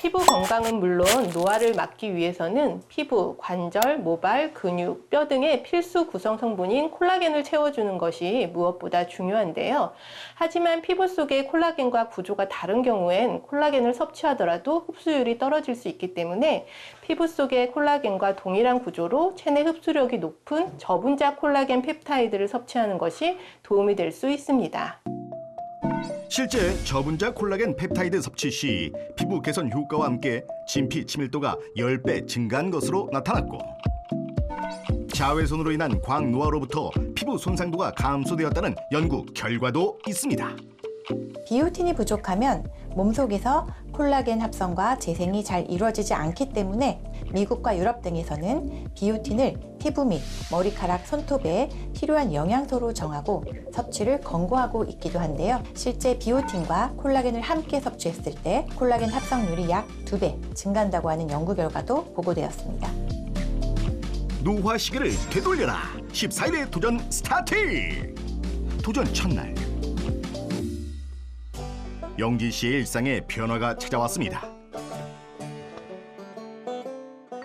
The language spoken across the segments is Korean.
피부 건강은 물론 노화를 막기 위해서는 피부, 관절, 모발, 근육, 뼈 등의 필수 구성 성분인 콜라겐을 채워주는 것이 무엇보다 중요한데요. 하지만 피부 속의 콜라겐과 구조가 다른 경우엔 콜라겐을 섭취하더라도 흡수율이 떨어질 수 있기 때문에 피부 속의 콜라겐과 동일한 구조로 체내 흡수력이 높은 저분자 콜라겐 펩타이드를 섭취하는 것이 도움이 될 수 있습니다. 실제 저분자 콜라겐 펩타이드 섭취 시 피부 개선 효과와 함께 진피 치밀도가 10배 증가한 것으로 나타났고 자외선으로 인한 광노화로부터 피부 손상도가 감소되었다는 연구 결과도 있습니다. 비오틴이 부족하면 몸속에서 콜라겐 합성과 재생이 잘 이루어지지 않기 때문에 미국과 유럽 등에서는 비오틴을 피부 및 머리카락, 손톱에 필요한 영양소로 정하고 섭취를 권고하고 있기도 한데요. 실제 비오틴과 콜라겐을 함께 섭취했을 때 콜라겐 합성률이 약 2배 증가한다고 하는 연구 결과도 보고되었습니다. 노화 시계를 되돌려라. 14일의 도전 스타트. 도전 첫날 영지 씨의 일상에 변화가 찾아왔습니다.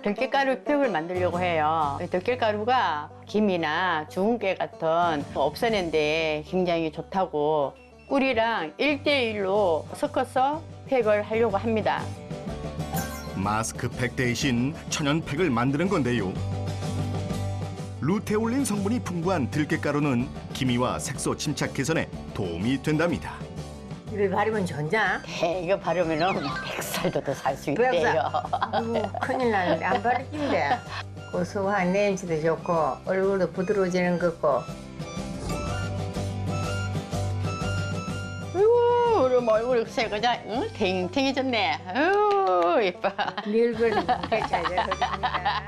들깨가루 팩을 만들려고 해요. 들깨가루가 김이나 주근깨 같은 없애는 데 굉장히 좋다고 꿀이랑 1대1로 섞어서 팩을 하려고 합니다. 마스크팩 대신 천연팩을 만드는 건데요. 루테올린 성분이 풍부한 들깨가루는 기미와 색소 침착 개선에 도움이 된답니다. 입에 바르면 좋냐? 네, 이거 바르면 100살도 더 살 수 있대요. 100살? 아이고, 큰일 나는데 안 바르긴데. 고소한 냄새도 좋고 얼굴도 부드러워지는 것 같고. 아이고, 우리 얼굴이 글쎄 그냥 탱탱해졌네. 아유, 예뻐. 늙은 개차이다 그럽니다.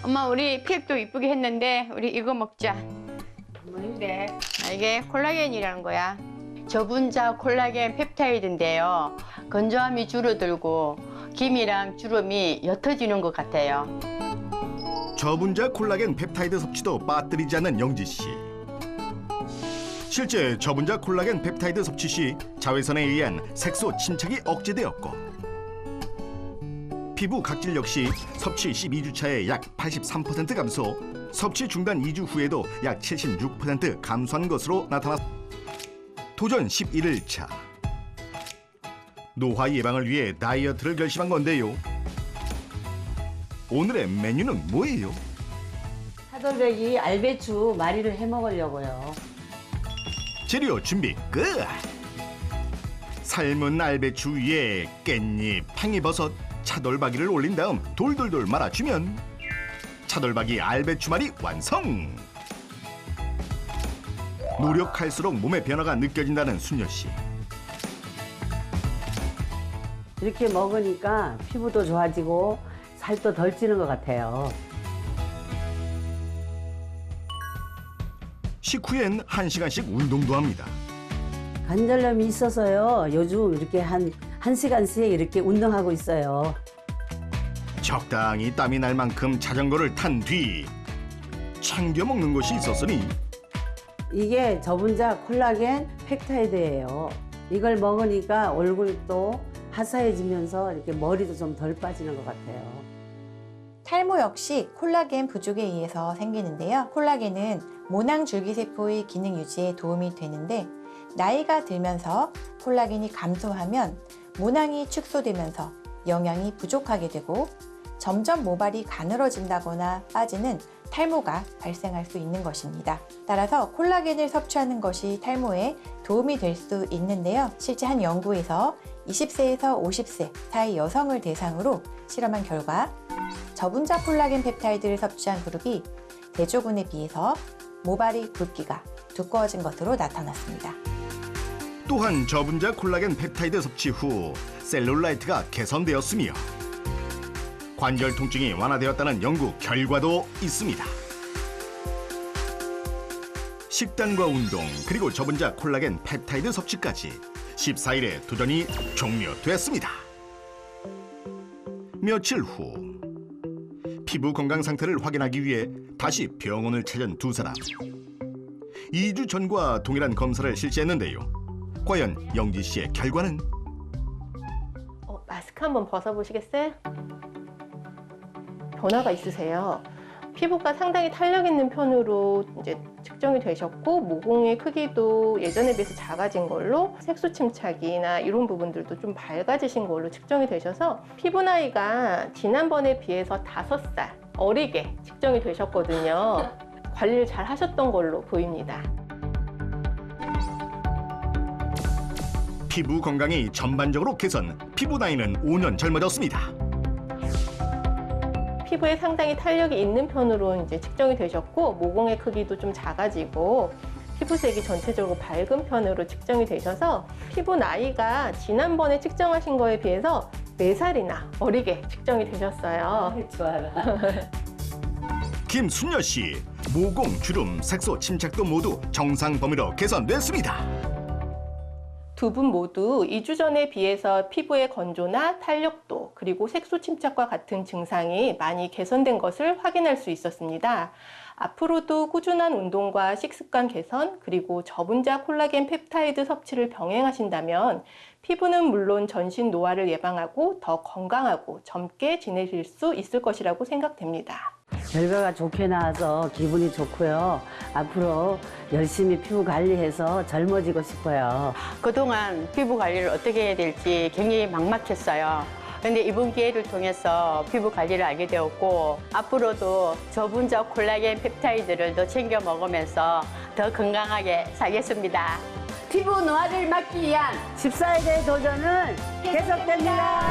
엄마, 우리 팩도 이쁘게 했는데 우리 이거 먹자. 뭔데? 이게 콜라겐이라는 거야. 저분자 콜라겐 펩타이드인데요. 건조함이 줄어들고 기미랑 주름이 옅어지는 것 같아요. 저분자 콜라겐 펩타이드 섭취도 빠뜨리지 않는 영지 씨. 실제 저분자 콜라겐 펩타이드 섭취 시 자외선에 의한 색소 침착이 억제되었고 피부 각질 역시 섭취 12주 차에 약 83% 감소, 섭취 중단 2주 후에도 약 76% 감소한 것으로 나타났습니다. 도전 11일차. 노화 예방을 위해 다이어트를 결심한 건데요. 오늘의 메뉴는 뭐예요? 차돌박이 알배추 마리를 해 먹으려고요. 재료 준비 끝! 삶은 알배추 위에 깻잎, 팽이버섯, 차돌박이를 올린 다음 돌돌돌 말아주면 차돌박이 알배추말이 완성! 노력할수록 몸의 변화가 느껴진다는 순녀 씨. 이렇게 먹으니까 피부도 좋아지고 살도 덜 찌는 것 같아요. 식후엔 1시간씩 운동도 합니다. 관절염이 있어서요. 요즘 이렇게 한 1시간씩 이렇게 운동하고 있어요. 적당히 땀이 날 만큼 자전거를 탄 뒤 챙겨 먹는 것이 있었으니 이게 저분자 콜라겐 펩타이드예요. 이걸 먹으니까 얼굴도 화사해지면서 이렇게 머리도 좀 덜 빠지는 것 같아요. 탈모 역시 콜라겐 부족에 의해서 생기는데요. 콜라겐은 모낭 줄기세포의 기능 유지에 도움이 되는데 나이가 들면서 콜라겐이 감소하면 모낭이 축소되면서 영양이 부족하게 되고 점점 모발이 가늘어진다거나 빠지는 탈모가 발생할 수 있는 것입니다. 따라서 콜라겐을 섭취하는 것이 탈모에 도움이 될 수 있는데요. 실제 한 연구에서 20세에서 50세 사이 여성을 대상으로 실험한 결과 저분자 콜라겐 펩타이드를 섭취한 그룹이 대조군에 비해서 모발의 굵기가 두꺼워진 것으로 나타났습니다. 또한 저분자 콜라겐 펩타이드 섭취 후 셀룰라이트가 개선되었으며 관절 통증이 완화되었다는 연구 결과도 있습니다. 식단과 운동 그리고 저분자 콜라겐 펩타이드 섭취까지 14일의 도전이 종료됐습니다. 며칠 후 피부 건강 상태를 확인하기 위해 다시 병원을 찾은 두 사람. 2주 전과 동일한 검사를 실시했는데요. 과연 영지 씨의 결과는? 마스크 한번 벗어보시겠어요? 변화가 있으세요. 피부가 상당히 탄력 있는 편으로 이제 측정이 되셨고, 모공의 크기도 예전에 비해서 작아진 걸로, 색소 침착이나 이런 부분들도 좀 밝아지신 걸로 측정이 되셔서 피부 나이가 지난번에 비해서 5살 어리게 측정이 되셨거든요. 관리를 잘 하셨던 걸로 보입니다. 피부 건강이 전반적으로 개선, 피부 나이는 5년 젊어졌습니다. 피부에 상당히 탄력이 있는 편으로 이제 측정이 되셨고, 모공의 크기도 좀 작아지고, 피부색이 전체적으로 밝은 편으로 측정이 되셔서 피부 나이가 지난번에 측정하신 거에 비해서 4살이나 어리게 측정이 되셨어요. 좋아라. 김순여 씨, 모공, 주름, 색소 침착도 모두 정상 범위로 개선됐습니다. 두 분 모두 2주 전에 비해서 피부의 건조나 탄력도, 그리고 색소 침착과 같은 증상이 많이 개선된 것을 확인할 수 있었습니다. 앞으로도 꾸준한 운동과 식습관 개선, 그리고 저분자 콜라겐 펩타이드 섭취를 병행하신다면 피부는 물론 전신 노화를 예방하고 더 건강하고 젊게 지내실 수 있을 것이라고 생각됩니다. 결과가 좋게 나와서 기분이 좋고요. 앞으로 열심히 피부 관리해서 젊어지고 싶어요. 그동안 피부 관리를 어떻게 해야 될지 굉장히 막막했어요. 근데 이번 기회를 통해서 피부 관리를 알게 되었고, 앞으로도 저분자 콜라겐 펩타이드를 더 챙겨 먹으면서 더 건강하게 살겠습니다. 피부 노화를 막기 위한 14일의 도전은 계속됩니다.